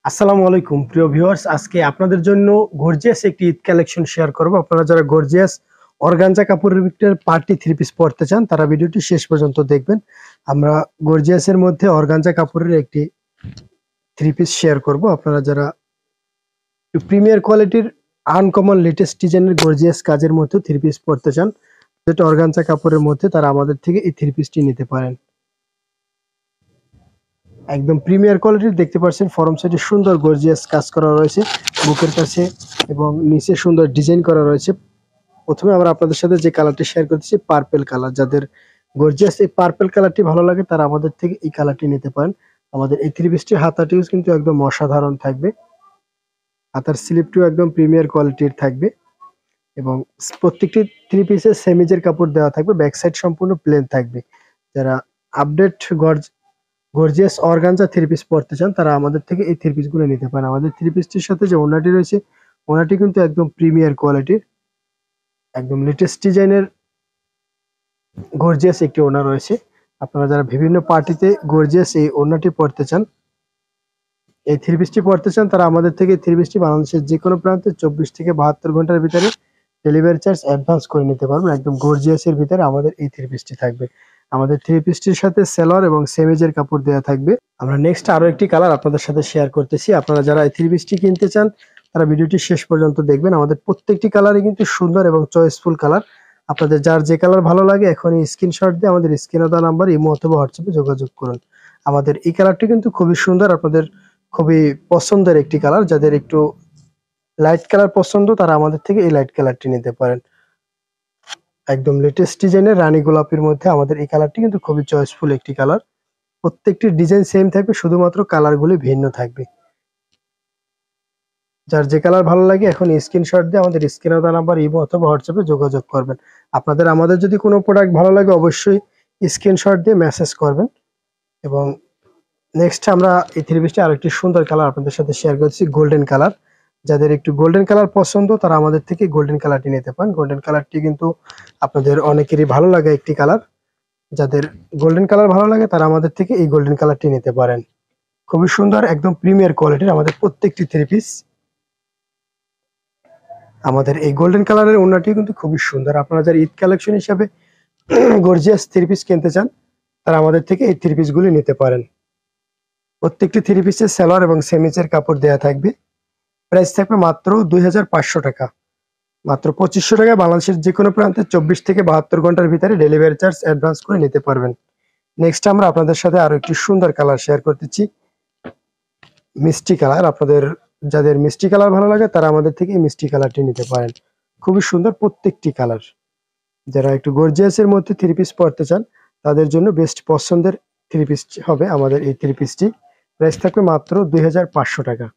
আসসালামু আলাইকুম প্রিয় ভিউয়ার্স, আজকে আপনাদের জন্য গর্জিয়াস একটি ঈদ কালেকশন শেয়ার করব। আপনারা যারা গর্জিয়াস অর্গানজা কাপড়ের ভিতরে পার্টি থ্রি পিস পরতে চান তারা ভিডিওটি শেষ পর্যন্ত দেখবেন। আমরা গর্জিয়াসের মধ্যে অর্গানজা কাপড়ের একটি থ্রি পিস শেয়ার করব। আপনারা যারা প্রিমিয়ার কোয়ালিটির আনকমন লেটেস্ট ডিজাইনের গর্জিয়াস কাজের মধ্যে থ্রি পিস পরতে চান, যেটা অর্গানজা কাপড়ের মধ্যে, তারা আমাদের থেকে এই থ্রি পিসটি নিতে পারেন। একদম প্রিমিয়ার কোয়ালিটির দেখতে পাচ্ছেন, ফরম সাইডে সুন্দর গর্জিয়াস কাজ করা রয়েছে, বুকের কাছে এবং নিচে সুন্দর ডিজাইন করা রয়েছে। প্রথমে আমরা আপনাদের সাথে যে কালারটি শেয়ার করতেছি পার্পল কালার। যাদের গর্জিয়াস এই পার্পল কালারটি ভালো লাগে তারা আমাদের থেকে এই কালারটি নিতে পারেন। আমাদের এই থ্রি পিসটির হাতাটিও কিন্তু একদম অসাধারণ থাকবে, হাতার স্লিপটিও একদম প্রিমিয়ার কোয়ালিটির থাকবে এবং প্রত্যেকটি থ্রি পিসে সেমিজের কাপড় দেওয়া থাকবে, ব্যাক সাইড সম্পূর্ণ প্লেন থাকবে। যারা update gorgeous organza three piece পরতে চান তারা আমাদের থেকে এই থ্রি পিস গুলো নিতে পারেন। আমাদের থ্রি পিসটির সাথে যে ওড়নাটি রয়েছে, ওড়নাটি কিন্তু একদম প্রিমিয়ার কোয়ালিটির, একদম লেটেস্ট ডিজাইনের গর্জিয়াস একটি ওড়না রয়েছে। আপনারা যারা বিভিন্ন পার্টিতে গর্জিয়াস এই ওড়নাটি পরতে চান, এই থ্রি পিসটি পরতে চান, তারা আমাদের থেকে থ্রি পিসটি বাংলাদেশের যে কোনো প্রান্তে 24 থেকে 72 ঘন্টার ভিতরে ডেলিভারি চার্জ অ্যাডভান্স করে নিতে পারবেন। একদম গর্জিয়াসের ভিতরে আমাদের এই থ্রি পিসটি থাকবে। আমাদের থ্রি পিসটির সাথে সেলর এবং সেমিজের কাপড় দেওয়া থাকবে। আমরা নেক্সট আরো একটি কালার আপনাদের সাথে শেয়ার করতেছি। আপনারা যারা এই থ্রি পিসটি কিনতে চান তারা ভিডিওটি শেষ পর্যন্ত দেখবেন। আমাদের প্রত্যেকটি কালারই কিন্তু সুন্দর এবং চয়েসফুল কালার। আপনাদের যার যে কালার ভালো লাগে এখনই স্ক্রিনশট দিয়ে আমাদের স্ক্রিনে দেওয়া নাম্বার ইমো অথবা হোয়াটসঅ্যাপে যোগাযোগ করুন। আমাদের এই কালারটি কিন্তু খুবই সুন্দর, আপনাদের খুবই পছন্দের একটি কালার। যাদের একটু লাইট কালার পছন্দ তারা আমাদের থেকে এই লাইট কালারটি নিতে পারেন। একদম লেটেস্ট ডিজাইনের রানী গোলাপির মধ্যে আমাদের এই কালারটি কিন্তু খুবই চয়েসফুল একটি কালার। প্রত্যেকটি ডিজাইন সেম থাকবে, শুধুমাত্র কালারগুলি ভিন্ন থাকবে। যার যে কালার ভালো লাগে এখন স্ক্রিনশট দিয়ে আমাদের স্ক্রিনে দেওয়া নাম্বার ইমো অথবা হোয়াটসঅ্যাপে যোগাযোগ করবেন। আমাদের যদি কোনো প্রোডাক্ট ভালো লাগে অবশ্যই স্ক্রিনশট দিয়ে মেসেজ করবেন। এবং নেক্সট আমরা এই থ্রি পিসটি আরেকটি সুন্দর কালার আপনাদের সাথে শেয়ার করছি, গোল্ডেন কালার। যাদের একটু গোল্ডেন কালার পছন্দ তারা আমাদের থেকে গোল্ডেন কালারটি নিতে পারেন। গোল্ডেন কালারটি কিন্তু আপনাদের অনেকেরই ভালো লাগে একটি কালার। যাদের গোল্ডেন কালার ভালো লাগে তারা আমাদের থেকে এই গোল্ডেন কালারটি নিতে পারেন। খুবই সুন্দর, একদম প্রিমিয়ার কোয়ালিটির আমাদের প্রত্যেকটি থ্রি পিস। আমাদের এই গোল্ডেন কালারের ওড়নাটি কিন্তু খুবই সুন্দর। আপনারা যারা ঈদ কালেকশন হিসাবে গর্জিয়াস থ্রি পিস কিনতে চান তারা আমাদের থেকে এই থ্রি পিস গুলি নিতে পারেন। প্রত্যেকটি থ্রি পিসের সেলর এবং সেমিজের কাপড় দেওয়া থাকবে। প্রাইস থাকবে মাত্র 2500 টাকা, মাত্র 2500 টাকায় বাংলাদেশের যে কোনো প্রান্তে 24 থেকে 72 ঘন্টার ভিতরে ডেলিভারি চার্জ অ্যাডভান্স করে নিতে পারবেন। নেক্সট আমরা আপনাদের সাথে আরো একটি সুন্দর কালার শেয়ার করতেছি, মিষ্টি কালার। আপনাদের যাদের মিষ্টি কালার ভালো লাগে তারা আমাদের থেকে এই মিষ্টি কালারটি নিতে পারেন। খুবই সুন্দর প্রত্যেকটি কালার। যারা একটু গর্জিয়াসের মধ্যে থ্রি পিস পরতে চান তাদের জন্য বেস্ট পছন্দের থ্রি পিস হবে আমাদের এই থ্রি পিসটি। প্রাইস থাকবে মাত্র 2500 টাকা।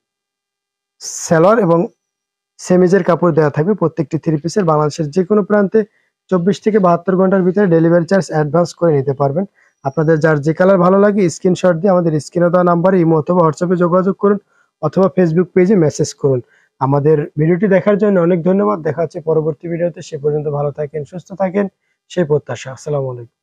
সেলর এবং সেমিজের কাপড় দেওয়া থাকবে প্রত্যেকটি থ্রি পিসের। বাংলাদেশের যে কোনো প্রান্তে 24 থেকে 72 ঘন্টার ভিতরে ডেলিভারি চার্জ অ্যাডভান্স করে নিতে পারবেন। আপনাদের যার যে কালার ভালো লাগে স্ক্রিনশট দিয়ে আমাদের স্ক্রিনে দেওয়া নাম্বারে ইমো অথবা হোয়াটসঅ্যাপে যোগাযোগ করুন অথবা ফেসবুক পেজে মেসেজ করুন। আমাদের ভিডিওটি দেখার জন্য অনেক ধন্যবাদ। দেখা হচ্ছে পরবর্তী ভিডিওতে। সে পর্যন্ত ভালো থাকেন, সুস্থ থাকেন, সেই প্রত্যাশা। আসসালামু আলাইকুম।